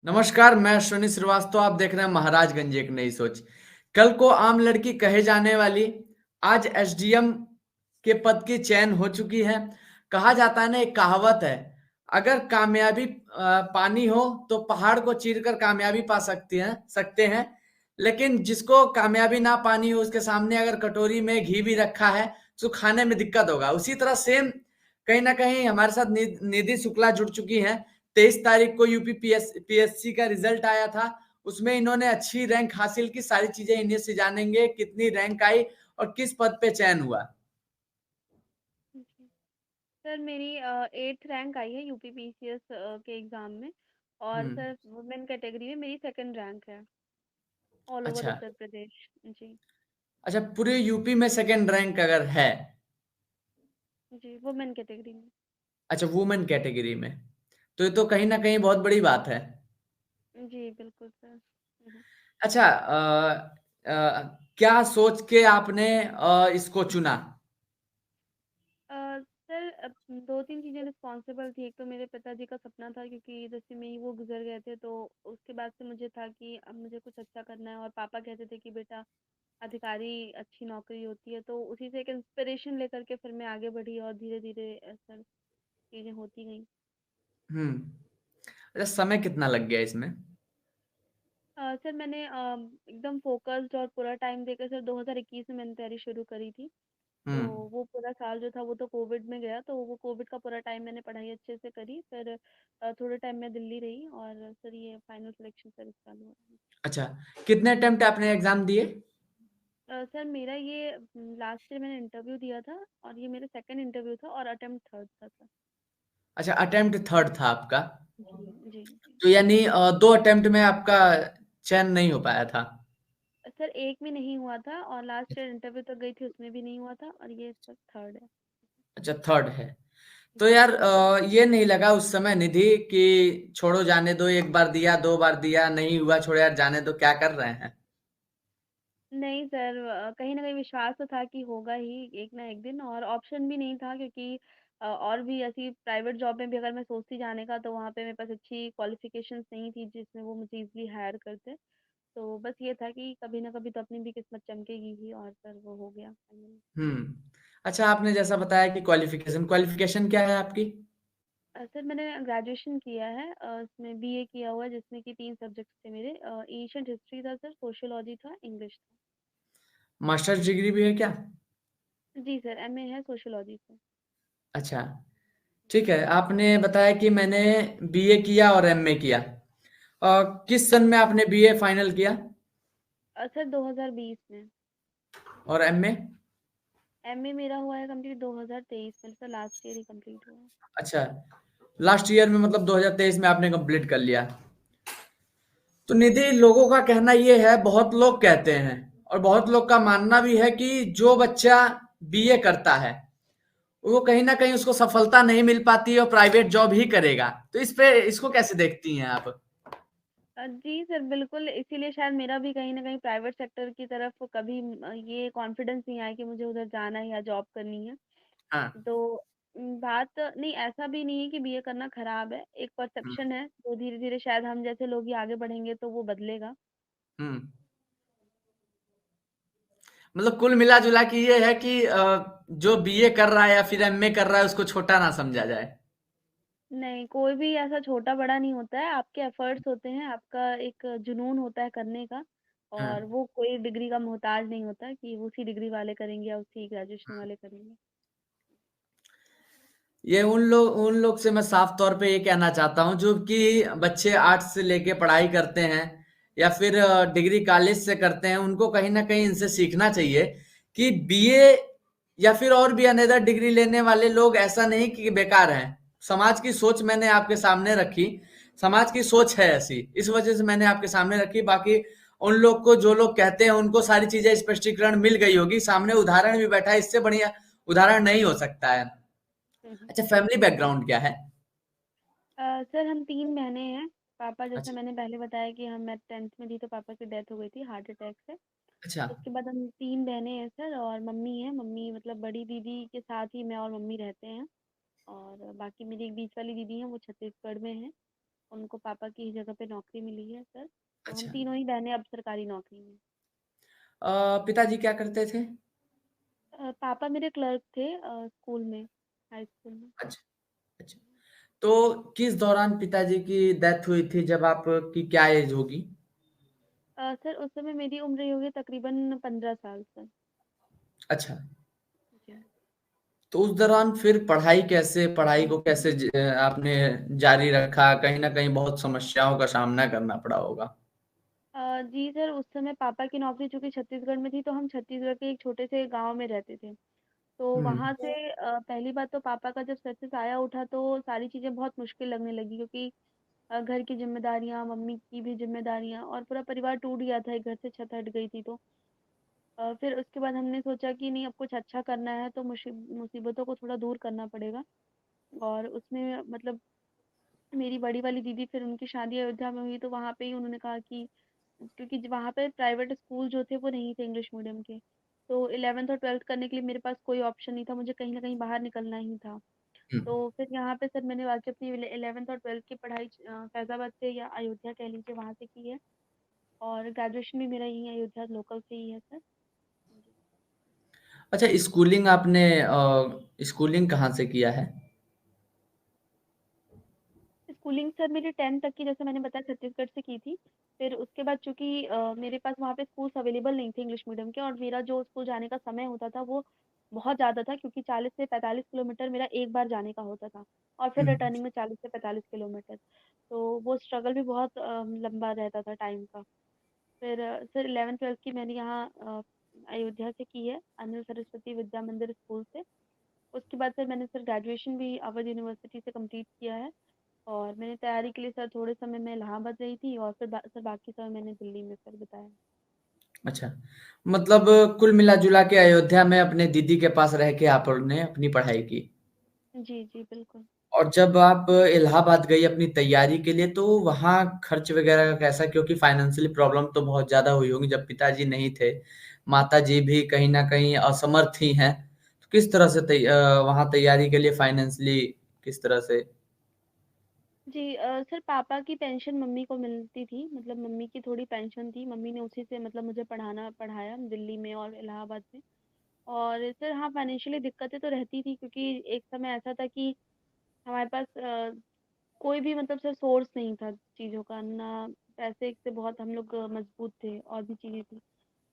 नमस्कार, मैं अश्विनी श्रीवास्तव। आप देख रहे हैं महाराजगंज एक नई सोच। कल को आम लड़की कहे जाने वाली आज एसडीएम के पद की चयन हो चुकी है। कहा जाता है ना, एक कहावत है, अगर कामयाबी पानी हो तो पहाड़ को चीरकर कामयाबी पा सकते हैं। लेकिन जिसको कामयाबी ना पानी हो, उसके सामने अगर कटोरी में घी भी रखा है तो खाने में दिक्कत होगा। उसी तरह सेम कहीं ना कहीं हमारे साथ निधि शुक्ला जुड़ चुकी हैं। 23 तारीख को यूपी पीएससी का रिजल्ट आया था। उसमें इन्होंने अच्छी रैंक हासिल की। सारी चीजें इन्हीं से जानेंगे, कितनी रैंक आई और किस पद पे चयन हुआ। जी। सर मेरी 8th रैंक आई है यूपी पीसीएस के एग्ज़ाम में। और हम्म। सर वुमेन कैटेगरी में मेरी सेकंड रैंक है ऑल ओवर अच्छा। उत्तर प्रदेश। जी। अच्छा, पूरे यूपी में सेकंड रैंक अगर है। जी, वुमेन कैटेगरी में। अच्छा, वुमेन कैटेगरी में, तो ये तो कहीं ना कहीं बहुत बड़ी बात है। जी, बिल्कुल सर। अच्छा, क्या सोच के आपने इसको चुना? सर 2-3 चीज़ें रिस्पॉन्सिबल थी। एक तो मेरे पिताजी का सपना था, क्योंकि जैसे में ही वो गुज़र गए थे, तो उसके बाद से मुझे था कि अब मुझे कुछ अच्छा करना है। और पापा कहते थे कि बेटा अधिकारी अच्छी नौकरी होती है, तो उसी से एक इंस्पिरेशन लेकर के फिर मैं आगे बढ़ी और धीरे-धीरे सर चीज़ें होती गईं। अच्छा, समय कितना लग गया इसमें? सर मैंने एकदम फ़ोकस्ड और पूरा टाइम देकर सर 2021 में मैंने तैयारी शुरू करी थी। तो हम्म। वो पूरा साल जो था वो तो कोविड में गया, तो वो कोविड का पूरा टाइम मैंने पढ़ाई अच्छे से करी। फिर थोड़े टाइम मैं दिल्ली रही और सर ये फाइनल सिलेक्शन सर इस साल हुआ। अच्छा, कितने अटेम्प्ट आपने एग्जाम दिए? सर मेरा ये लास्ट ईयर मैंने इंटरव्यू दिया था, और ये मेरा सेकंड इंटरव्यू था और अटेम्प्ट थर्ड था सर। अच्छा, अटेम्प्ट थर्ड था आपका। जी, जी, जी। तो यानी दो अटेम्प्ट में आपका चयन नहीं हो पाया था। सर एक में नहीं हुआ था, और लास्ट ईयर इंटरव्यू तक गई थी, उसमें भी नहीं हुआ था, और ये सर थर्ड है। अच्छा, थर्ड है। तो जी। यार, ये नहीं लगा उस समय निधि कि छोड़ो जाने दो, एक बार दिया, दो बार दिया, नहीं हुआ, छोड़ो यार जाने दो, क्या कर रहे हैं? नहीं सर, कहीं न कहीं विश्वास तो था कि होगा ही एक ना एक दिन, और ऑप्शन भी नहीं था, क्योंकि और भी ऐसी प्राइवेट जॉब में भी अगर मैं सोचती जाने का, तो वहाँ पे मेरे पास अच्छी क्वालिफ़िकेशंस नहीं थी जिसमें वो मुझे ईज़िली हायर करते। तो बस ये था कि कभी ना कभी तो अपनी भी किस्मत चमकेगी ही, और सर वो हो गया फाइनली। हम्म। अच्छा, आपने जैसा बताया कि क्वालिफिकेशन क्वालिफिकेशन क्या है आपकी? सर मैंने ग्रेजुएशन किया है, उसमें बीए किया हुआ है, जिसमें कि 3 सब्जेक्ट्स थे मेरे। एशियन हिस्ट्री था सर, सोशियोलॉजी था, इंग्लिश था। मास्टर्स डिग्री भी है क्या? जी सर, एमए है सोशियोलॉजी से। अच्छा, ठीक है। आपने बताया कि मैंने बीए किया और एमए किया। किस सन में आपने बीए फाइनल किया? सर 2020 में। और एमए? एमए मेरा हुआ है कंप्लीट 2023 में, सर लास्ट ईयर ही कंप्लीट हुआ है। अच्छा, लास्ट ईयर में, मतलब 2023 में आपने कंप्लीट कर लिया। तो निधि, लोगों का कहना ये है, बहुत लोग कहते हैं और बहुत लोग का मानना भी है कि जो बच्चा बीए करता है वो कहीं ना कहीं उसको सफलता नहीं मिल पाती और प्राइवेट जॉब ही करेगा। तो इस पे इसको कैसे देखती हैं आप? जी सर, बिल्कुल इसीलिए शायद मेरा भी कहीं न कहीं प्राइवेट सेक्टर की तरफ कभी ये कॉन्फिडेंस नहीं आया कि मुझे उधर जाना है या जॉब करनी है। हाँ। तो बात नहीं, ऐसा भी नहीं है कि बीए करना खराब है, एक हम्म। परसेप्शन है, तो धीरे-धीरे शायद हम जैसे लोग ही आगे बढ़ेंगे तो वो बदलेगा। हम्म। मतलब कुल मिला जुला के ये है कि जो बीए कर रहा है या फिर एमए कर रहा है उसको छोटा ना समझा जाए। नहीं, कोई भी ऐसा छोटा-बड़ा नहीं होता है, आपके एफर्ट्स होते हैं, आपका एक जुनून होता है करने का, हाँ। और वो कोई डिग्री का मोहताज नहीं होता कि उसी डिग्री वाले करेंगे या उसी ग्रेजुएशन हम्म। वाले करेंगे। ये उन लोग से मैं साफ तौर पे ये कहना चाहता हूँ जो कि बच्चे आर्ट्स से लेके पढ़ाई करते हैं या फिर डिग्री कॉलेज से करते हैं। उनको कहीं ना कहीं इनसे सीखना चाहिए कि बीए या फिर और भी अनदर डिग्री लेने वाले लोग ऐसा नहीं कि बेकार हैं। समाज की सोच मैंने आपके सामने रखी। समाज की सोच है ऐसी, इस वजह से मैंने आपके सामने रखी। बाकी उन लोग को, जो लोग कहते हैं, उनको सारी चीजें स्पष्टीकरण मिल गई होगी, सामने उदाहरण भी बैठा है। इससे बढ़िया उदाहरण नहीं हो सकता है। हुँ, हुँ। अच्छा, फैमिली बैकग्राउंड क्या है? सर हम 3 बहनें हैं। पापा, जैसे अच्छा। मैंने पहले बताया कि मैं 10th में थी तो पापा की डेथ हो गई थी हार्ट अटैक से। अच्छा। उसके बाद हम 3 बहनें हैं सर, और मम्मी है। मम्मी मतलब बड़ी दीदी के साथ ही मैं और मम्मी रहते हैं, और बाकी मेरी एक बीच वाली दीदी हैं, वो छत्तीसगढ़ में हैं। उनको पापा की ही जगह पे नौकरी मिली है सर, तो हम अच्छा। तीनों ही बहनें अब सरकारी नौकरी में। पिताजी क्या करते थे? पापा मेरे क्लर्क थे स्कूल में, हाई स्कूल में। अच्छा, अच्छा। तो किस दौरान पिताजी की डेथ हुई थी, जब आपकी क्या एज होगी? सर उस समय मेरी उम्र रही होगी तकरीबन 15 साल सर। अच्छा। जी। तो उस दौरान फिर पढ़ाई को कैसे आपने जारी रखा? कहीं न कहीं बहुत समस्याओं का सामना करना पड़ा होगा। जी सर, उस समय पापा की नौकरी चूँकि छत्तीसगढ़ में थी, तो हम छत्तीसगढ़ के एक छोटे से गाँव में रहते थे। तो हुँ, वहाँ से पहली बात तो पापा का जब सर से साया उठा तो सारी चीज़ें बहुत मुश्किल लगने लगी, क्योंकि घर की ज़िम्मेदारियाँ, मम्मी की भी ज़िम्मेदारियाँ और पूरा परिवार टूट गया था, एक घर से छत हट गई थी तो। फिर उसके बाद हमने सोचा कि नहीं, अब कुछ अच्छा करना है तो मुसीबतों को थोड़ा दूर करना पड़ेगा। और उसमें मतलब मेरी बड़ी वाली दीदी, फिर उनकी शादी अयोध्या में हुई, तो वहाँ पे ही उन्होंने कहा कि क्योंकि वहाँ पे प्राइवेट स्कूल जो थे वो नहीं थे इंग्लिश मीडियम के, तो 11th और 12th करने के लिए मेरे पास कोई ऑप्शन नहीं था, मुझे कहीं ना कहीं बाहर निकलना ही था। हुँ। तो फिर यहाँ पे सर मैंने वाकई अपनी 11th और 12th की पढ़ाई फैजाबाद से या अयोध्या कह लीजिए वहाँ से की है। और ग्रेजुएशन भी मेरा यहीं अयोध्या लोकल से ही है सर। जी। अच्छा, स्कूलिंग कहाँ से किया है? स्कूलिंग सर मेरी 10th तक की, जैसे मैंने बताया, छत्तीसगढ़ से की थी। फिर उसके बाद चूंकि मेरे पास वहाँ पे स्कूल्स अवेलेबल नहीं थे इंग्लिश मीडियम के, और मेरा जो स्कूल जाने का समय होता था वो बहुत ज़्यादा था, क्योंकि 40 से 45 किलोमीटर मेरा एक बार जाने का होता था, और फिर हुँ। रिटर्निंग में 40 से 45 किलोमीटर। तो वो स्ट्रगल भी बहुत लंबा रहता था टाइम का। फिर सर 11th 12th की मैंने यहाँ अयोध्या से की है, अनिल सरस्वती विद्या मंदिर स्कूल से। उसके बाद फिर मैंने सर ग्रेजुएशन भी अवध यूनिवर्सिटी से कंप्लीट किया है। और मैंने तैयारी के लिए सर थोड़े समय मैं इलाहाबाद रही थी, और फिर सर बाकी समय मैंने दिल्ली में सर बिताया। अच्छा, मतलब कुल मिला-जुला के अयोध्या में अपने दीदी के पास रह के आपने अपनी पढ़ाई की। जी, जी, बिल्कुल। और जब आप इलाहाबाद गई अपनी तैयारी के लिए, तो वहाँ खर्च वगैरह का कैसा? क्योंकि फाइनेंशियली प्रॉब्लम तो बहुत ज़्यादा हुई होगी जब पिताजी नहीं थे, माताजी भी कहीं न कहीं असमर्थ ही हैं। तो किस तरह से वहाँ तैयारी के लिए फाइनेंशियली किस तरह से? जी सर पापा की पेंशन मम्मी को मिलती थी, मतलब मम्मी की थोड़ी पेंशन थी, मम्मी ने उसी से मतलब मुझे पढ़ाया दिल्ली में और इलाहाबाद में। और सर हाँ, फाइनेंशियली दिक्कतें तो रहती थी, क्योंकि एक समय ऐसा था कि हमारे पास कोई भी मतलब सर सोर्स नहीं था चीज़ों का ना। पैसे से बहुत हम लोग मजबूत थे, और भी चीज़ें थी।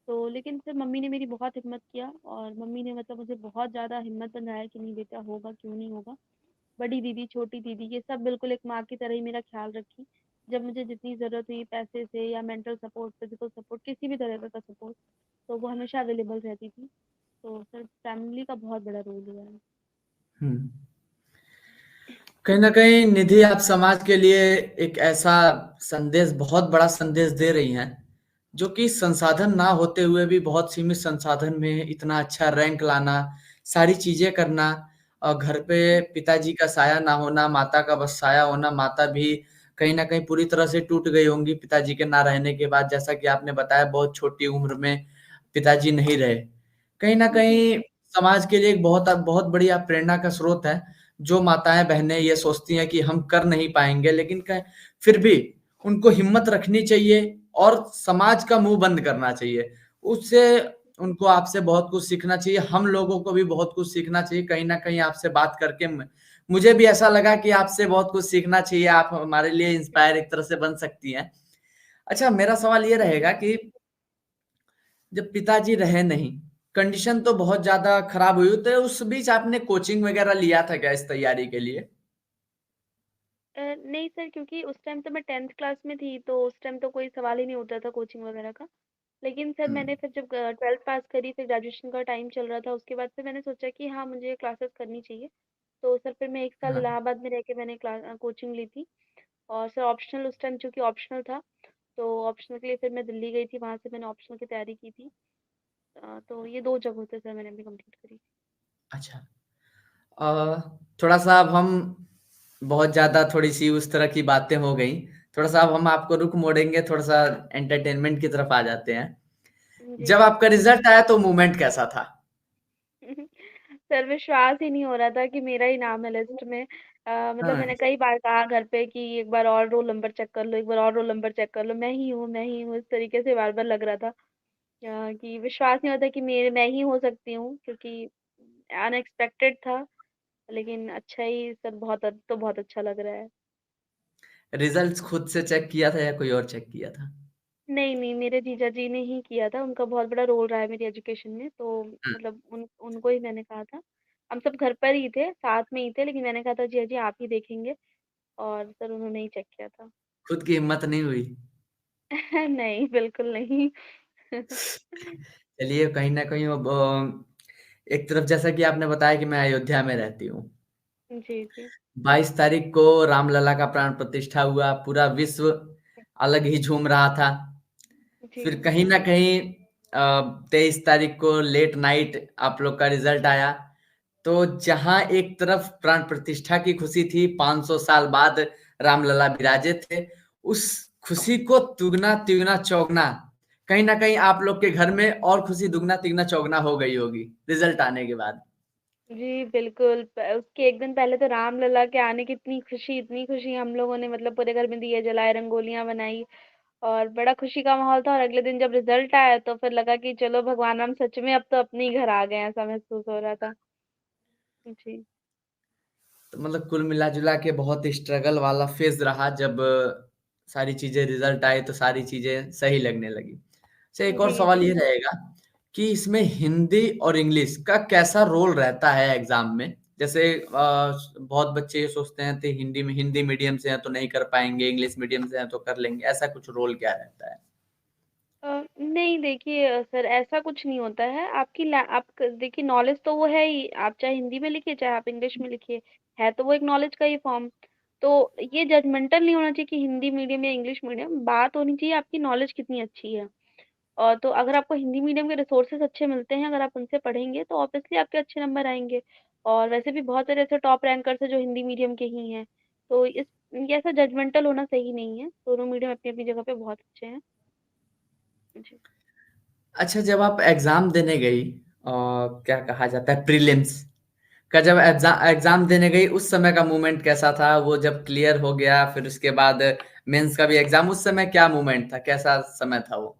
तो लेकिन फिर मम्मी ने मेरी बहुत हिम्मत किया, और मम्मी ने मतलब मुझे बहुत ज़्यादा हिम्मत बनाया कि नहीं बेटा, होगा, क्यों नहीं होगा। बड़ी दीदी, छोटी दीदी, ये सब बिल्कुल एक माँ की तरह ही मेरा ख्याल रखी। जब मुझे जितनी ज़रूरत हुई पैसे से या मेंटल सपोर्ट, फिजिकल सपोर्ट, किसी भी तरह का सपोर्ट, तो वो हमेशा अवेलेबल रहती थी। तो सर फैमिली का बहुत बड़ा रोल हुआ है। हुँ। कहीं न कहीं निधि आप समाज के लिए एक ऐसा संदेश, बहुत बड़ा संदेश दे रही हैं, जो कि संसाधन ना होते हुए भी बहुत सीमित संसाधन में इतना अच्छा रैंक लाना, सारी चीज़ें करना, घर पे पिताजी का साया ना होना, माता का बस साया होना, माता भी कहीं न कहीं पूरी तरह से टूट गई होंगी पिताजी के ना रहने के बाद, जैसा कि आपने बताया बहुत छोटी उम्र में पिताजी नहीं रहे। कहीं न जी, कहीं समाज के लिए एक बहुत बहुत बड़ी आप प्रेरणा का स्रोत है। जो माताएँ-बहनें ये सोचती हैं कि हम कर नहीं पाएँगे, लेकिन क फिर भी उनको हिम्मत रखनी चाहिए और समाज का मुँह बंद करना चाहिए। उससे उनको आपसे बहुत कुछ सीखना चाहिए, हम लोगों को भी बहुत कुछ सीखना चाहिए। कहीं न कहीं आपसे बात करके मुझे भी ऐसा लगा कि आपसे बहुत कुछ सीखना चाहिए, आप हमारे लिए इंस्पायर एक तरह से बन सकती हैं। अच्छा, मेरा सवाल ये रहेगा कि जब पिताजी रहे नहीं, कंडीशन तो बहुत ज़्यादा खराब हुई, तो उस बीच आपने कोचिंग वगैरह लिया था क्या इस तैयारी के लिए? नहीं सर, क्योंकि उस टाइम तो मैं 10th क्लास में थी, तो उस टाइम तो कोई सवाल ही नहीं उठता था कोचिंग वगैरह का। लेकिन सर हुँ, मैंने फिर जब 12th पास करी, फिर ग्रेजुएशन का टाइम चल रहा था, उसके बाद फिर मैंने सोचा कि हाँ, मुझे क्लासेस करनी चाहिए। तो सर फिर मैं 1 साल हाँ, इलाहाबाद में रह के मैंने कोचिंग ली थी। और सर ऑप्शनल, उस टाइम चूँकि ऑप्शनल था, तो ऑप्शनल के लिए फिर मैं दिल्ली गई थी, वहाँ से मैंने ऑप्शनल की तैयारी की थी। तो ये 2 जगहों से सर मैंने अभी कंप्लीट करी। अच्छा। अ, थोड़ा-सा अब हम बहुत ज़्यादा थोड़ी-सी उस तरह की बातें हो गई। थोड़ा-सा अब हम आपको रुख मोड़ेंगे, थोड़ा-सा एंटरटेनमेंट की तरफ आ जाते हैं। जी, जब जी। आपका रिज़ल्ट आया तो मोमेंट कैसा था? सर विश्वास ही नहीं हो रहा था कि मेरा ही नाम है लिस्ट में। मतलब हाँ। मैंने कई बार कहा घर पे कि एक बार और रोल नंबर चेक कर लो, एक बार और रोल नंबर चेक कर लो, मैं ही हूँ, इस तरीके से बार-बार लग रहा था। कि विश्वास नहीं होता कि मैं ही हो सकती हूँ, क्योंकि अनएक्सपेक्टेड था, लेकिन अच्छा ही सब, बहुत अच्छा लग रहा है। रिजल्ट्स खुद से चेक किया था या कोई और चेक किया था? नहीं, नहीं, मेरे जीजा जी ने ही किया था, उनका बहुत बड़ा रोल रहा है मेरी एजुकेशन में, तो हाँ, मतलब उनको ही मैंने कहा था। हम सब घर पर ही थे, साथ में ही थे, लेकिन मैंने कहा था जीजा जी आप ही देखेंगे, और सर उन्होंने ही चेक किया था। खुद की हिम्मत नहीं हुई? नहीं, बिल्कुल नहीं। चलिए कहीं न कहीं अब एक तरफ जैसा कि आपने बताया कि मैं अयोध्या में रहती हूँ। जी, जी। 22 तारीख को रामलला का प्राण प्रतिष्ठा हुआ, पूरा विश्व अलग ही झूम रहा था। जी। फिर कहीं न कहीं 23 तारीख को लेट नाइट आप लोग का रिज़ल्ट आया। तो जहाँ एक तरफ प्राण प्रतिष्ठा की खुशी थी, 500 साल बाद रामलला विराजे थे, उस खुशी को दुगना-तिगुना, चौगुना कहीं न कहीं आप लोग के घर में और खुशी दुगना-तिगुना, चौगुना हो गई होगी, रिज़ल्ट आने के बाद। जी, बिल्कुल। उसके एक दिन पहले तो रामलला के आने की इतनी खुशी हम लोगों ने, मतलब पूरे घर में दिए जलाए, रंगोलियाँ बनाई, और बड़ा खुशी का माहौल था। और अगले दिन जब रिजल्ट आया तो फिर लगा कि चलो भगवान, हम सच में अब तो अपने ही घर आ गए हैं, ऐसा महसूस हो रहा था। जी। तो मतलब कुल मिला-जुला के बहुत स्ट्रगल वाला फ़ेज़ रहा जब सारी चीज़ें रिज़ल्ट आए तो सारी चीज़ें सही लगने लगी। अच्छा एक और जी, सवाल जी। ये रहेगा कि इसमें हिंदी और इंग्लिश का कैसा रोल रहता है एग्ज़ाम में? जैसे बहुत बच्चे ये सोचते हैं कि हिंदी मीडियम से हैं तो नहीं कर पाएँगे, इंग्लिश मीडियम से हैं तो कर लेंगे, ऐसा कुछ रोल क्या रहता है? नहीं, देखिए सर, ऐसा कुछ नहीं होता है। देखिए, नॉलेज तो वो है ही, आप चाहे हिंदी में लिखिए चाहे आप इंग्लिश में लिखिए, है तो वो एक नॉलेज का ही फॉर्म। तो ये जजमेंटल नहीं होना चाहिए कि हिंदी मीडियम या इंग्लिश मीडियम, बात होनी चाहिए आपकी नॉलेज कितनी अच्छी है। और तो अगर आपको हिंदी मीडियम के रिसोर्सेज अच्छे मिलते हैं, अगर आप उनसे पढ़ेंगे तो ऑब्वियसली आपके अच्छे नंबर आएँगे। और वैसे भी बहुत सारे ऐसे टॉप रैंकर्स हैं जो हिंदी मीडियम के ही हैं। तो ये ऐसा जजमेंटल होना सही नहीं है। दोनों मीडियम अपनी-अपनी जगह पे बहुत अच्छे हैं। जी। अच्छा जब आप एग्ज़ाम देने गई क्या कहा जाता है प्रीलिम्स का जब एग्ज़ाम देने गई उस समय का मोमेंट कैसा था? वो जब क्लियर हो गया फिर उसके बाद मेंस का भी एग्ज़ाम उस समय क्या मोमेंट था? कैसा समय था वो?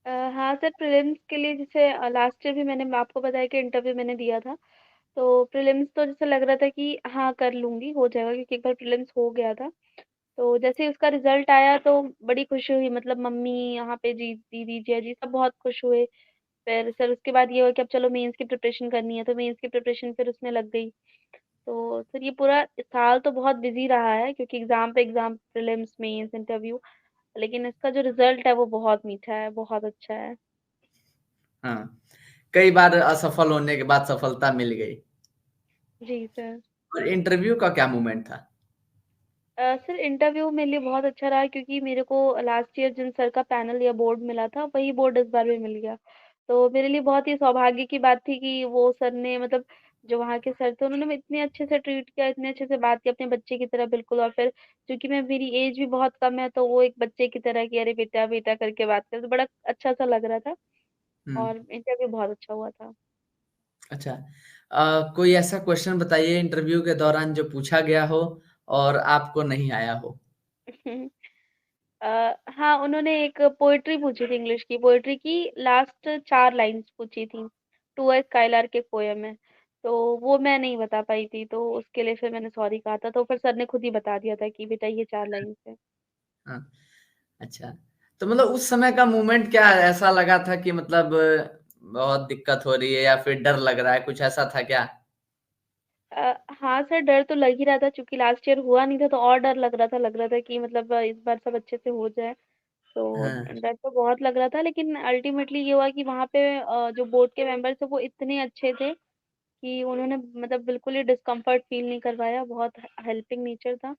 हाँ सर, प्रीलिम्स के लिए जैसे लास्ट ईयर भी मैंने आपको बताया कि इंटरव्यू मैंने दिया था। तो प्रीलिम्स तो जैसे लग रहा था कि हाँ, कर लूँगी, हो जाएगा, क्योंकि एक बार प्रीलिम्स हो गया था। तो जैसे ही उसका रिज़ल्ट आया तो बड़ी खुशी हुई, मतलब मम्मी यहाँ पे, जी दीदी, जीजा जी सब बहुत खुश हुए। फिर सर उसके बाद ये हुआ कि अब चलो मेंस की प्रिपरेशन करनी है, तो मेंस की प्रिपरेशन फिर उसमें लग गई। तो फिर ये पूरा साल तो बहुत बिज़ी रहा है, क्योंकि एग्ज़ाम पे एग्ज़ाम, प्रीलिम्स, मेंस, इंटरव्यू। लेकिन इसका जो रिज़ल्ट है वो बहुत मीठा है, बहुत अच्छा है। हाँ, कई बार असफल होने के बाद सफलता मिल गई। जी सर। और इंटरव्यू का क्या मोमेंट था? सर इंटरव्यू मेरे लिए बहुत अच्छा रहा, क्योंकि मेरे को लास्ट ईयर जिन सर का पैनल या बोर्ड मिला था, वही बोर्ड इस बार भी मिल गया। तो मेरे लिए बहुत ही सौभाग्य की बात थी कि वो सर ने, मतलब जो वहाँ के सर थे, उन्होंने इतने अच्छे से ट्रीट किया, इतने अच्छे से बात की अपने बच्चे की तरह बिल्कुल। और फिर चूँकि मेरी एज भी बहुत कम है, तो वो एक बच्चे की तरह कि अरे बेटा, बेटा करके बात करे, तो बड़ा अच्छा-सा लग रहा था। हुँ, और इंटरव्यू बहुत अच्छा हुआ था। अच्छा। कोई ऐसा क्वेश्चन बताइए इंटरव्यू के दौरान जो पूछा गया हो और आपको नहीं आया हो? हाँ, उन्होंने एक पोएट्री पूछी थी, इंग्लिश की पोएट्री की लास्ट 4 लाइन्स पूछी थी। टू अ स्काईलार्क के पोएम है। तो वो मैं नहीं बता पाई थी, तो उसके लिए फिर मैंने सॉरी कहा था, तो फिर सर ने खुद ही बता दिया था कि बेटा ये 4 लाइन्स है। हाँ, अच्छा। तो मतलब उस समय का मोमेंट क्या ऐसा लगा था कि मतलब बहुत दिक्कत हो रही है या फिर डर लग रहा है, कुछ ऐसा था क्या? हाँ सर, डर तो लग ही रहा था, चूँकि लास्ट ईयर हुआ नहीं था, तो और डर लग रहा था कि मतलब इस बार सब अच्छे से हो जाए। तो हाँ, डर तो बहुत लग रहा था, लेकिन अल्टीमेटली ये हुआ कि वहाँ पे जो बोर्ड के मेंबर्स थे वो इतने अच्छे थे कि उन्होंने मतलब बिल्कुल ही डिस्कम्फर्ट फ़ील नहीं करवाया, बहुत हेल्पिंग नेचर था।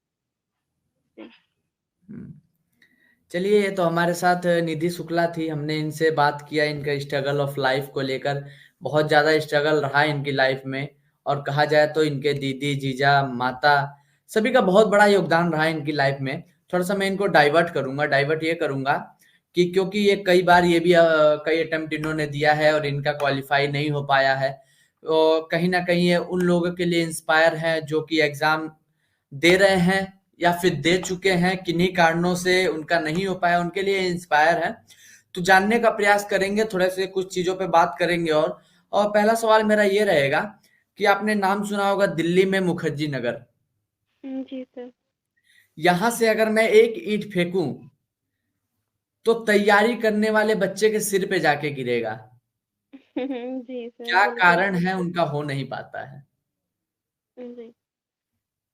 जी। हुँ। चलिए, ये तो हमारे साथ निधि शुक्ला थी, हमने इनसे बात किया इनका स्ट्रगल ऑफ लाइफ़ को लेकर। बहुत ज़्यादा स्ट्रगल रहा इनकी लाइफ़ में और कहा जाए तो इनके दीदी, जीजा, माता सभी का बहुत बड़ा योगदान रहा इनकी लाइफ़ में। थोड़ा-सा मैं इनको डाइवर्ट ये करूँगा कि क्योंकि ये कई बार ये भी कई अटेम्प्ट इन्होंने दिया है और इनका क्वालीफाई नहीं हो पाया है। कहीं ना कहीं ये उन लोगों के लिए इंस्पायर है जो कि एग्जाम दे रहे हैं या फिर दे चुके हैं, किन्हीं कारणों से उनका नहीं हो पाया, उनके लिए इंस्पायर है। तो जानने का प्रयास करेंगे, थोड़े से कुछ चीजों पे बात करेंगे। और पहला सवाल मेरा ये रहेगा कि आपने नाम सुना होगा दिल्ली में मुखर्जी नगर। जी सर। यहां से अगर मैं एक ईंट फेंकूं तो तैयारी करने वाले बच्चे के सिर पे जाके गिरेगा। जी सर, क्या बिल्कुल। कारण है उनका हो नहीं पाता है? जी।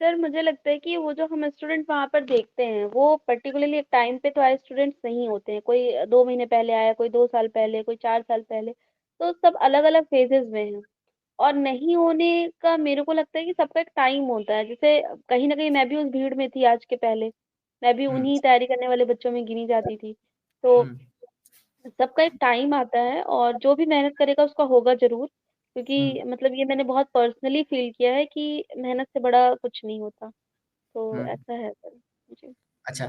सर मुझे लगता है कि वो जो हम स्टूडेंट वहाँ पर देखते हैं, वो पर्टिकुलरली एक टाइम पे तो आए स्टूडेंट्स नहीं होते हैं। कोई 2 महीने पहले आया, कोई 2 साल पहले, कोई 4 साल पहले। तो सब अलग-अलग फेजेज़ में हैं। और नहीं होने का मेरे को लगता है कि सबका एक टाइम होता है। जैसे कहीं न कहीं मैं भी उस भीड़ में थी आज के पहले। मैं भी हुँ, उन्हीं तैयारी करने वाले बच्चों में गिनी जाती थी। तो हुँ, सबका एक टाइम आता है और जो भी मेहनत करेगा उसका होगा ज़रूर। हुँ, क्योंकि मतलब ये मैंने बहुत पर्सनली फ़ील किया है कि मेहनत से बड़ा कुछ नहीं होता। तो हुँ। ऐसा है सर। जी। अच्छा,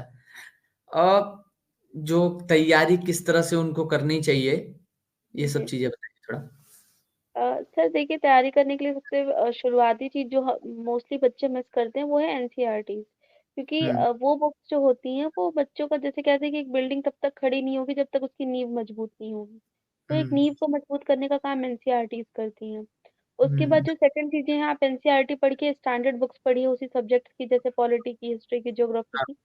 जो तैयारी किस तरह से उनको करनी चाहिए, ये सब जी। चीज़ें बताइए थोड़ा? सर देखिए, तैयारी करने के लिए सबसे शुरुआती चीज़ जो मोस्टली बच्चे मिस करते हैं वो है एनसीईआरटीज़। क्योंकि हुँ, वो बुक्स जो होती हैं वो बच्चों का, जैसे कहते हैं कि एक बिल्डिंग तब तक खड़ी नहीं होगी जब तक उसकी नींव मजबूत नहीं होगी। तो हुँ, एक नींव को मजबूत करने का काम एनसीईआरटीज़ करती हैं। उसके बाद हुँ, जो सेकंड चीज़ें हैं, आप एनसीईआरटी पढ़ के स्टैंडर्ड बुक्स पढ़िए उसी सब्जेक्ट की, जैसे पॉलिटी की, हिस्ट्री की, ज्योग्राफी हाँ, की।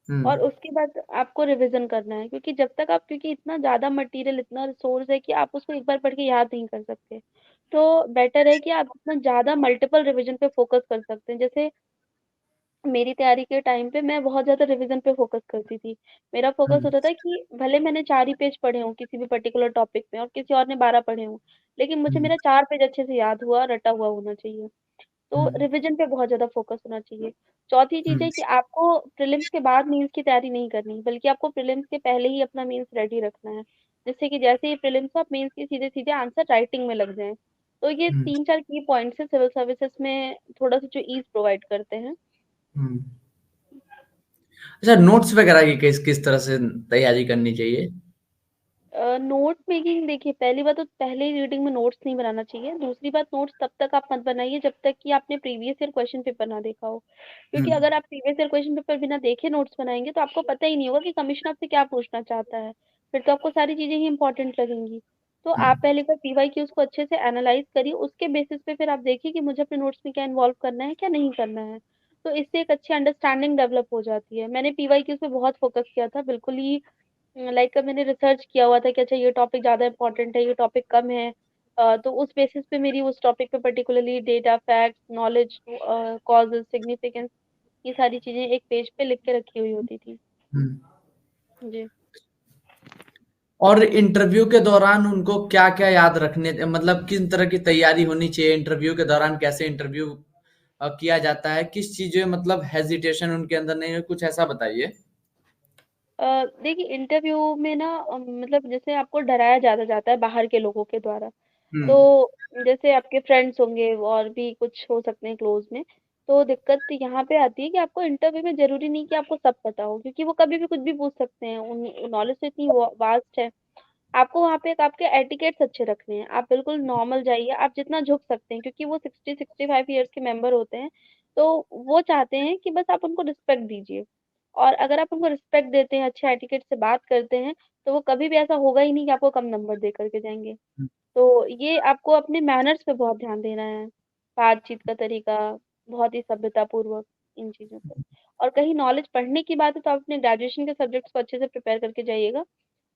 हुँ, और उसके बाद आपको रिवीजन करना है, क्योंकि जब तक आप, क्योंकि इतना ज़्यादा मटेरियल, इतना रिसोर्स है कि आप उसको एक बार पढ़ के याद नहीं कर सकते। तो बेटर है कि आप जितना ज़्यादा मल्टीपल रिवीजन पे फोकस कर सकते हैं। जैसे मेरी तैयारी के टाइम पे मैं बहुत ज़्यादा रिवीजन पे फोकस करती थी। मेरा फोकस हुँ, होता था कि भले मैंने 4 ही पेज पढ़े हों किसी भी पर्टिकुलर टॉपिक में और किसी और ने 12 पढ़े हों, लेकिन मुझे हुँ, मेरा 4 पेज अच्छे से याद हुआ, रटा हुआ होना चाहिए। हुँ, तो रिवीजन पे बहुत ज़्यादा फ़ोकस होना चाहिए। चौथी चीज़ हुँ, है कि आपको प्रीलिम्स के बाद मेंस की तैयारी नहीं करनी, बल्कि आपको प्रीलिम्स के पहले ही अपना मेंस रेडी रखना है। जिससे कि जैसे ही प्रीलिम्स हो, आप मेंस के सीधे-सीधे आंसर राइटिंग में लग जाएँ। तो ये हुँ, 3-4 की पॉइंट्स हैं सिविल सर्विसेज़ में थोड़ा-सा जो ईज़ प्रोवाइड करते हैं। हुँ। अच्छा, नोट्स वगैरह की किस तरह से तैयारी करनी चाहिए? नोट मेकिंग देखिए, पहली बात तो पहले ही रीडिंग में नोट्स नहीं बनाना चाहिए। दूसरी बात, नोट्स तब तक आप मत बनाइए जब तक कि आपने प्रीवियस ईयर क्वेश्चन पेपर ना देखा हो। हुँ, क्योंकि अगर आप प्रीवियस ईयर क्वेश्चन पेपर बिना देखे नोट्स बनाएँगे तो आपको पता ही नहीं होगा कि कमिश्नर आपसे क्या पूछना चाहता है। फिर तो आपको सारी चीज़ें ही इम्पोर्टेंट लगेंगी। तो हुँ, आप पहले एक बार पीवाईक्यूज़ को अच्छे से एनालाइज़ करिए, उसके बेसिस पे फिर आप देखिए कि मुझे अपने नोट्स में क्या इन्वॉल्व करना है, क्या नहीं करना है। तो इससे एक अच्छी अंडरस्टैंडिंग डेवलप हो जाती है। मैंने पीवाईक्यूज़ पे बहुत फोकस किया था, बिल्कुल ही लाइक मैंने रिसर्च किया हुआ था कि अच्छा ये टॉपिक ज़्यादा इम्पोर्टेंट है, ये टॉपिक कम है। तो उस बेसिस पे मेरी उस टॉपिक पे particularly data, facts, knowledge, causes, significance, ये सारी चीज़ें एक पेज पे लिख के रखी हुई होती थी। हुँ। जी। और इंटरव्यू के दौरान उनको क्या-क्या याद रखने मतलब किन तरह की तैयारी होनी चाहिए? इंटरव्यू के दौरान कैसे इंटरव्यू किया जाता है? किस चीज़ें मतलब हेजिटेशन उनके अंदर नहीं है? कुछ ऐसा बताइए? देखिए, इंटरव्यू में ना मतलब जैसे आपको डराया ज़्यादा जाता है बाहर के लोगों के द्वारा। हुँ, तो जैसे आपके फ्रेंड्स होंगे और भी कुछ हो सकते हैं क्लोज़ में। तो दिक्कत यहाँ पे आती है कि आपको इंटरव्यू में ज़रूरी नहीं कि आपको सब पता हो, क्योंकि वो कभी भी कुछ भी पूछ सकते हैं। उन नॉलेज तो इतनी वा वास्ट है। आपको वहाँ पे एक आपके एटिकेट्स अच्छे रखने हैं। आप बिल्कुल नॉर्मल जाइए, आप जितना झुक सकते हैं, क्योंकि वो 60-65 इयर्स के मेंबर होते हैं। तो वो चाहते हैं कि बस आप उनको रिस्पेक्ट दीजिए। और अगर आप उनको रिस्पेक्ट देते हैं, अच्छे एटिकेट से बात करते हैं, तो वो कभी भी ऐसा होगा ही नहीं कि आपको कम नंबर दे कर के जाएँगे। हुँ, तो ये आपको अपने मैनर्स पे बहुत ध्यान देना है, बातचीत का तरीका, बहुत ही सभ्यतापूर्वक, इन चीज़ों पे। और कहीं नॉलेज पढ़ने की बात है तो आप अपने ग्रेजुएशन के सब्जेक्ट्स को अच्छे से प्रिपेयर करके जाइएगा,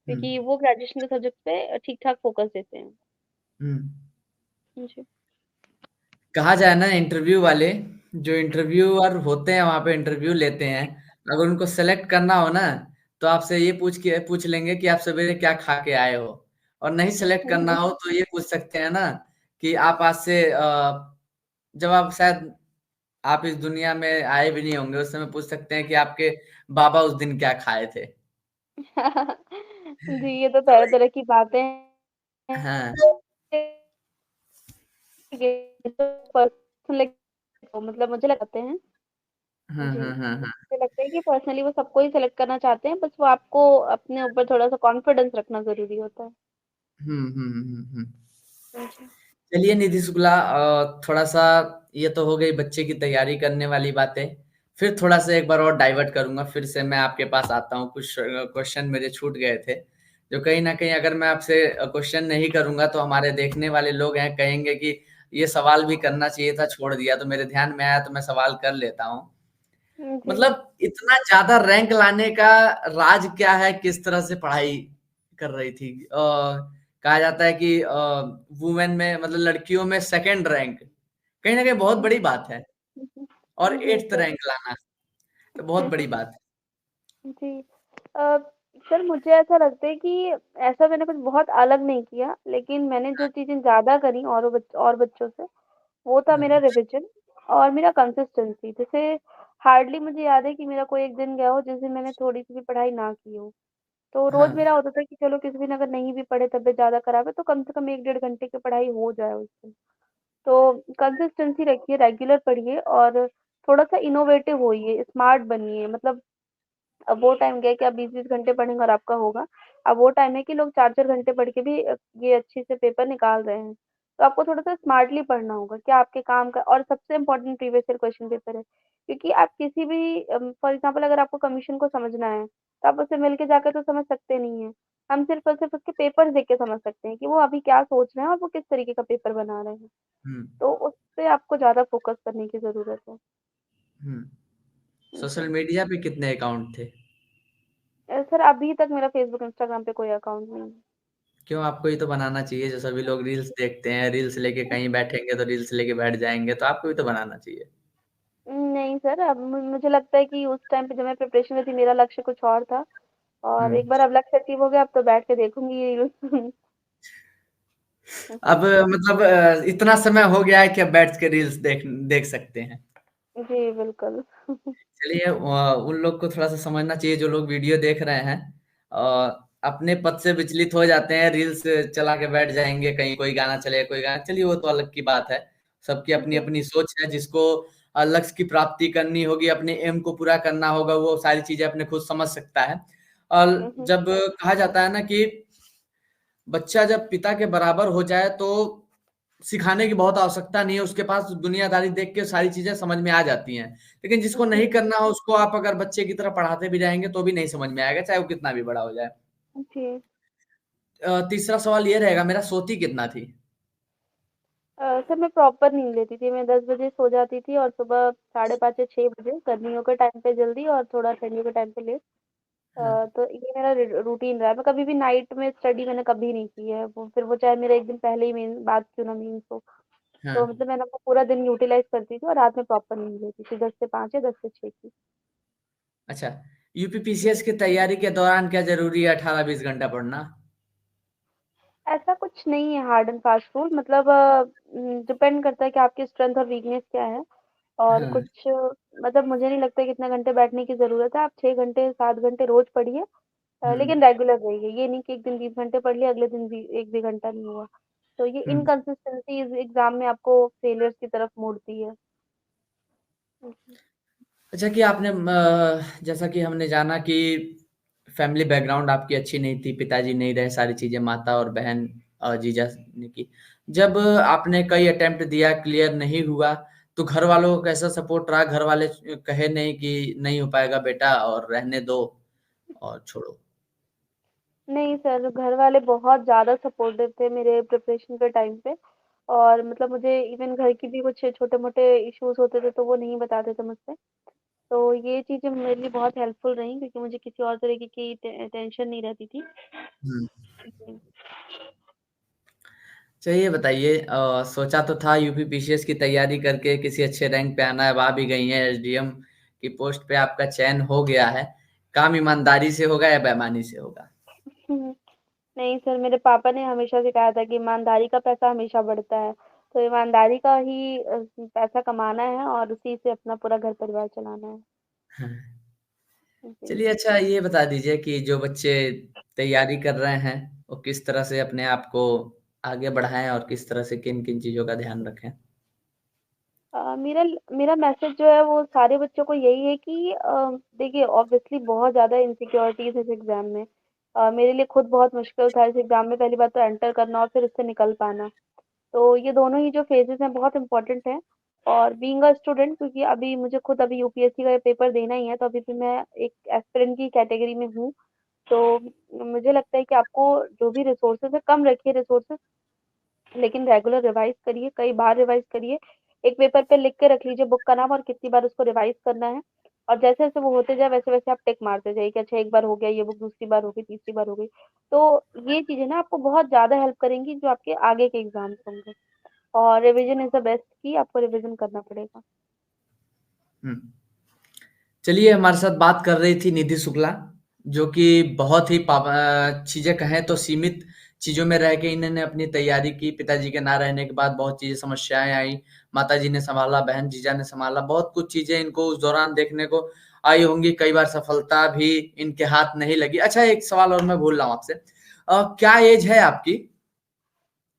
हुँ, क्योंकि वो ग्रेजुएशन के सब्जेक्ट्स पे ठीक-ठाक फ़ोकस देते हैं। हुँ। जी। कहा जाए ना इंटरव्यू वाले जो इंटरव्यूअर होते हैं वहाँ पे इंटरव्यू लेते हैं, अगर उनको सेलेक्ट करना हो ना, तो आपसे ये पूछ लेंगे कि आप सवेरे क्या खा के आए हो? और नहीं सेलेक्ट करना हो तो ये पूछ सकते हैं ना कि आप आज से जब आप शायद आप इस दुनिया में आए भी नहीं होंगे, उस समय पूछ सकते हैं कि आपके बाबा उस दिन क्या खाए थे? जी, ये तो तो तरह-तरह की बातें हाँ। हैं। ये तो पर्सनल मतलब मुझे लगाते हैं। हाँ, जी, हाँ, हाँ, हाँ। मुझे लगता है कि पर्सनली वो सबको ही सेलेक्ट करना चाहते हैं, बस वो आपको अपने ऊपर थोड़ा-सा कॉन्फिडेंस रखना ज़रूरी होता है। हुँ, हुँ, हुँ, हुँ। जी। चलिए निधि शुक्ला, थोड़ा-सा ये तो हो गई बच्चे की तैयारी करने वाली बातें। फिर थोड़ा-सा एक बार और डाइवर्ट करूँगा, फिर से मैं आपके पास आता हूँ। कुछ क्वेश्चन मेरे छूट गए थे, जो कहीं न कहीं अगर मैं आपसे क्वेश्चन नहीं करूँगा तो हमारे देखने वाले लोग हैं कहेंगे कि ये सवाल भी करना चाहिए था, छोड़ दिया। तो मेरे ध्यान में आया तो मैं सवाल कर लेता हूँ। जी। मतलब इतना ज़्यादा रैंक लाने का राज क्या है? किस तरह से पढ़ाई कर रही थी? कहा जाता है कि वुमेन में मतलब लड़कियों में सेकंड रैंक कहीं न कहीं बहुत बड़ी बात है और जी 8th सर। रैंक लाना तो बहुत बड़ी बात है। जी। अ, सर मुझे ऐसा लगता है कि ऐसा मैंने कुछ बहुत अलग नहीं किया, लेकिन मैंने जो चीज़ें ज़्यादा करी और बच्चों से, वो था मेरा हाँ, रिविज़न और मेरा कंसिस्टेंसी। जैसे हार्डली मुझे याद है कि मेरा कोई एक दिन गया हो जिस दिन मैंने थोड़ी-सी भी पढ़ाई ना की हो। तो रोज़ हाँ, मेरा होता था कि चलो किसी दिन अगर नहीं भी पढ़े, तबीयत ज़्यादा खराब है, तो कम से कम 1 डेढ़ घंटे की पढ़ाई हो जाए उस दिन। तो कंसिस्टेंसी रखिए, रेगुलर पढ़िए और थोड़ा-सा इनोवेटिव होइए, स्मार्ट बनिए। मतलब अब वो टाइम गया कि आप 20-20 घंटे पढ़ेंगे और आपका होगा। अब वो टाइम है कि लोग 4-4 घंटे पढ़ के भी ये अच्छे से पेपर निकाल रहे हैं। तो आपको थोड़ा-सा स्मार्टली पढ़ना होगा कि आपके काम का और सबसे important previous year question paper है। क्योंकि आप किसी भी फॉर एग्ज़ाम्पल अगर आपको कमीशन को समझना है, तो आप उससे मिल के जाकर तो समझ सकते नहीं हैं। हम सिर्फ़ और सिर्फ़ उसके पेपर्स देख के समझ सकते हैं कि वो अभी क्या सोच रहे हैं और वो किस तरीके का पेपर बना रहे हैं। हुँ, तो उस पे आपको ज़्यादा फ़ोकस करने की ज़रूरत है। हुँ। सोशल जी। मीडिया पे कितने अकाउंट थे? सर अभी तक मेरा फ़ेसबुक, इंस्टाग्राम पे कोई अकाउंट नहीं है। क्यों आपको ही तो बनाना चाहिए जो सभी लोग रील्स देखते हैं, रील्स लेके कहीं बैठेंगे तो रील्स लेके बैठ जाएँगे, तो आपको भी तो बनाना चाहिए। नहीं सर, अब मुझे लगता है कि उस टाइम पे जब मैं प्रिपरेशन में थी मेरा लक्ष्य कुछ और था और हुँ। एक बार अब लक्ष्य अचीव हो गया अब तो बैठ के देखूँगी ये रील्स। अब मतलब इतना समय हो गया है कि अब बैठ के रील्स देख देख सकते हैं। जी, बिल्कुल। चलिए उन लोग को थोड़ा-सा समझना चाहिए जो लोग वीडियो देख रहे हैं अपने पद से विचलित हो जाते हैं, रील्स चला के बैठ जाएँगे, कहीं कोई गाना चलेगा, कोई गाना चलिए वो तो अलग की बात है। सबकी जी। अपनी-अपनी सोच है, जिसको लक्ष्य की प्राप्ति करनी होगी, अपने एम को पूरा करना होगा, वो सारी चीज़ें अपने खुद समझ सकता है। और हुँ, हुँ। जब कहा जाता है ना कि बच्चा जब पिता के बराबर हो जाए तो सिखाने की बहुत आवश्यकता नहीं है, उसके पास दुनियादारी देख के सारी चीज़ें समझ में आ जाती हैं। लेकिन जिसको जी, नहीं करना हो उसको आप अगर बच्चे की तरह पढ़ाते भी रहेंगे तो भी नहीं समझ में आएगा, चाहे वो कितना भी बड़ा हो जाए। जी। तीसरा सवाल ये रहेगा मेरा सोती कितना थी? सर मैं प्रॉपर नींद लेती थी, मैं 10 बजे सो जाती थी और सुबह साढ़े 5 या 6 बजे, गर्मियों के टाइम पे जल्दी और थोड़ा ठंडियों के टाइम पे लेट। हाँ, तो ये मेरा रूटीन रहा है। मैं कभी भी नाइट में स्टडी मैंने कभी नहीं की है। वो फिर वो चाहे मेरा 1 दिन पहले ही मेन बात क्यों ना मीन्स हो। हाँ। तो मतलब मैंने अपना पूरा दिन यूटिलाइज़ करती थी और रात में प्रॉपर नींद लेती थी 10 से 5 या 10 से 6 की। अच्छा, यूपीपीसीएस की तैयारी के दौरान क्या ज़रूरी है 18-20 घंटा पढ़ना? ऐसा कुछ नहीं है हार्ड एंड फास्ट रूल मतलब डिपेंड करता है कि आपकी स्ट्रेंथ और वीकनेस क्या है और हाँ, कुछ मतलब मुझे नहीं लगता कि इतने घंटे बैठने की ज़रूरत है। आप 6 घंटे 7 घंटे रोज़ पढ़िए हुँ, लेकिन रेगुलर रहिए। ये नहीं कि एक दिन 20 घंटे पढ़ लिया, अगले दिन भी 1 भी घंटा नहीं हुआ। तो ये हुँ। इनकंसिस्टेंसी इस एग्ज़ाम में आपको फेलियर्स की तरफ मोड़ती है। जी। अच्छा कि आपने जैसा कि हमने जाना कि फैमिली बैकग्राउंड आपकी अच्छी नहीं थी, पिताजी नहीं रहे, सारी चीज़ें माता और बहन जीजा ने की। जब आपने कई अटेम्प्ट दिया, क्लियर नहीं हुआ, तो घर वालों का कैसा सपोर्ट रहा? घर वाले कहे नहीं कि नहीं हो पाएगा बेटा और रहने दो और छोड़ो? नहीं सर, घर वाले बहुत ज़्यादा सपोर्टिव थे मेरे प्रिपरेशन के टाइम पे और मतलब मुझे इवन घर की भी कुछ छोटे-मोटे इश्यूज़ होते थे, तो वो नहीं बताते थे मुझसे। तो ये चीज़ें मेरे लिए बहुत हेल्पफुल रहीं क्योंकि मुझे किसी और तरीके की टेंशन नहीं रहती थी। हुँ। जी। चलिए बताइए सोचा तो था यूपीपीसीएस की तैयारी करके किसी अच्छे रैंक पे आना है, अब आ भी गई हैं एसडीएम की पोस्ट पे आपका चयन हो गया है। काम ईमानदारी से होगा या बेईमानी से होगा? हुँ। नहीं सर, मेरे पापा ने हमेशा सिखाया था कि ईमानदारी का पैसा हमेशा बढ़ता है। तो ईमानदारी का ही पैसा कमाना है और उसी से अपना पूरा घर-परिवार चलाना है। हाँ। जी। चलिए अच्छा ये बता दीजिए कि जो बच्चे तैयारी कर रहे हैं, वो किस तरह से अपने आप को आगे बढ़ाएँ और किस तरह से किन-किन चीज़ों का ध्यान रखें? मेरा मैसेज जो है वो सारे बच्चों को यही है कि देखिए ऑब्वियसली बहुत ज़्यादा इनसिक्योरिटीज़ है इस एग्ज़ाम में। मेरे लिए खुद बहुत मुश्किल था इस एग्ज़ाम में पहली बात तो एंटर करना और फिर उससे निकल पाना। तो ये दोनों ही जो फेजेस हैं बहुत इंपॉर्टेंट हैं। और बीइंग अ स्टूडेंट, क्योंकि अभी मुझे खुद अभी यूपीएससी का पेपर देना ही है, तो अभी भी मैं एक एस्पिरेंट की कैटेगरी में हूँ। तो मुझे लगता है कि आपको जो भी रिसोर्सेज है कम रखिए रिसोर्सेज, लेकिन रेगुलर रिवाइज करिए, कई बार रिवाइज करिए। एक पेपर पे लिख के रख लीजिए बुक का नाम और कितनी बार उसको रिवाइज करना है। और जैसे जैसे वो होते जाए वैसे वैसे आप टिक मारते जाइए कि अच्छा एक बार हो गया ये बुक, दूसरी बार हो गई, तीसरी बार हो गई। तो ये चीजें ना आपको बहुत ज्यादा हेल्प करेंगी जो आपके आगे के एग्जाम्स होंगे। और रिवीजन इज द बेस्ट की, आपको रिवीजन करना पड़ेगा। हम्म। चलिए, हमारे साथ बात कर रही थी निधि शुक्ला, जो कि बहुत ही चीजें कहें तो सीमित चीजों में रह के इन्होंने अपनी तैयारी की। पिताजी के ना रहने के बाद बहुत चीजें समस्याएं आई। माताजी ने संभाला, बहन जीजा ने संभाला, बहुत कुछ चीजें इनको उस दौरान देखने को आई होंगी। कई बार सफलता भी इनके हाथ नहीं लगी। अच्छा, एक सवाल और मैं भूल रहा हूँ आपसे, क्या एज है आपकी?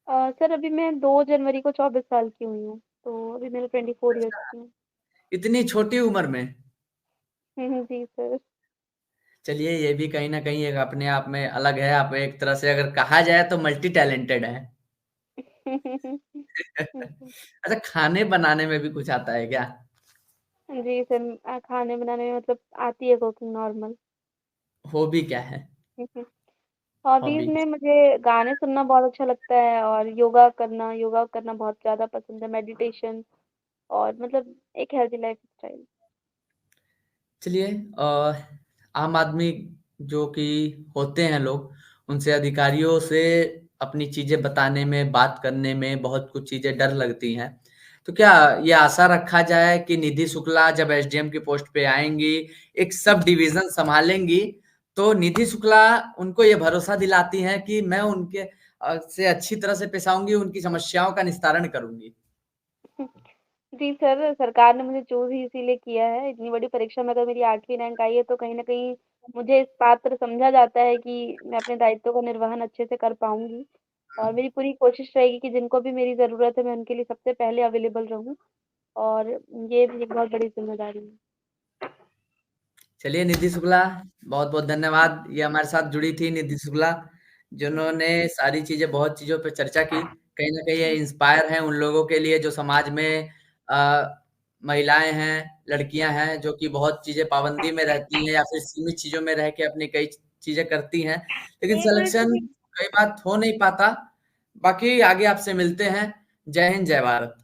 सर अभी मैं 2 जनवरी को 24 साल की हुई हूँ, तो अभी मेरे 24 ईयर्स की हूँ। इतनी छोटी उम्र में? जी सर। चलिए, ये भी कहीं ना कहीं एक अपने आप में अलग है। आप एक तरह से अगर कहा जाए तो मल्टी टैलेंटेड है। अच्छा, खाने बनाने में भी कुछ आता है क्या? जी सर, खाने बनाने में मतलब आती है कुकिंग नॉर्मल। हॉबी क्या है? Hobbies hobby. में मुझे गाने सुनना बहुत अच्छा लगता है, और योगा करना बहुत ज्यादा पसंद है, मेडिटेशन, और मतलब एक हेल्थी लाइफ स्टाइल। चलिए, आम आदमी जो कि होते हैं लोग, उनसे अधिकारियों से अपनी चीजें बताने में, बात करने में बहुत कुछ चीजें डर लगती हैं। तो क्या ये आशा रखा जाए कि निधि शुक्ला जब एसडीएम की पोस्ट पे आएंगी, एक सब डिवीजन संभालेंगी, तो निधि शुक्ला उनको ये भरोसा दिलाती हैं कि मैं उनके से अच्छी तरह से पेश आऊंगी, उनकी समस्याओं का निस्तारण करूंगी? जी सर, सरकार ने मुझे चूज ही इसीलिए किया है। इतनी बड़ी परीक्षा में अगर मेरी 8वीं रैंक आई है तो कहीं ना कहीं मुझे इस पात्र समझा जाता है कि मैं अपने दायित्व का निर्वहन अच्छे से कर पाऊंगी। और मेरी पूरी कोशिश रहेगी कि जिनको भी मेरी जरूरत है मैं उनके लिए सबसे पहले अवेलेबल रहूं। और ये भी एक बहुत बड़ी जिम्मेदारी है। चलिए निधि शुक्ला, बहुत बहुत धन्यवाद। ये हमारे साथ जुड़ी थी निधि शुक्ला, जिन्होंने सारी चीजें, बहुत चीजों पे चर्चा की। कहीं ना कहीं ये इंस्पायर हैं उन लोगों के लिए जो समाज में महिलाएं हैं, लड़कियां हैं, जो कि बहुत चीजें पाबंदी में रहती हैं या फिर सीमित चीजों में रह के अपनी कई चीजें करती हैं, लेकिन एक मिनट सिलेक्शन रुकिए। कई बार हो नहीं पाता। बाकी आगे आपसे मिलते हैं। जय हिंद, जय भारत।